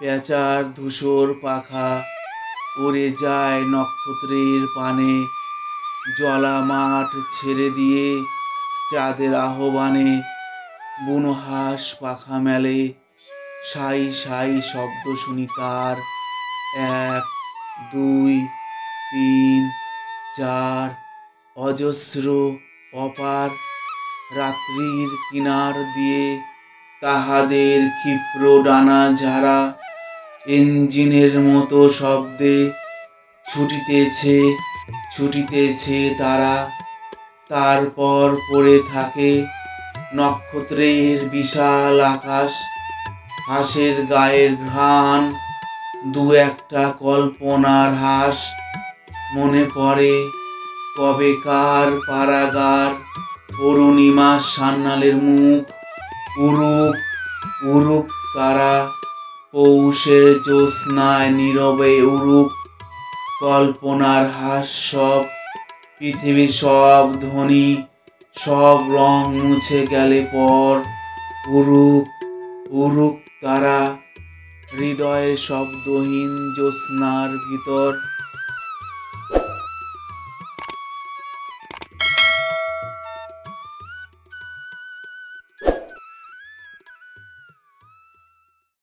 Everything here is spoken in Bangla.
পেঁচার ধূসর পাখা উড়ে যায় নক্ষত্রের পানে, জলা মাঠ ছেড়ে দিয়ে চাঁদের আহ্বানে বুনো হাঁস পাখা মেলে, সাই সাই শব্দ শুনি তার। 1 2 3 4 অজস্র অপার রাত্রির কিনার দিয়ে তাহাদের ক্ষিপ্র ডানা ঝাড়া ইঞ্জিনের মতো শব্দে ছুটিতেছে ছুটিতেছে তারা। তারপর পড়ে থাকে নক্ষত্রের বিশাল আকাশ, হাঁসের গায়ের ঘ্রাণ, দু একটা কল্পনার হাঁস। মনে পড়ে কবেকার পাড়াগার অরুণিমা সান্যালের মুখ। উরুক উরুক তারা, পৌষের জ্যোৎস্নায় নীরবে উরুক। কল্পনার হাঁস সব, পৃথিবীর সব ধ্বনি, সব রং মুছে গেলে পর। উরুক উরুক তারা, হৃদয়ের শব্দহীন জ্যোৎস্নার ভিতর।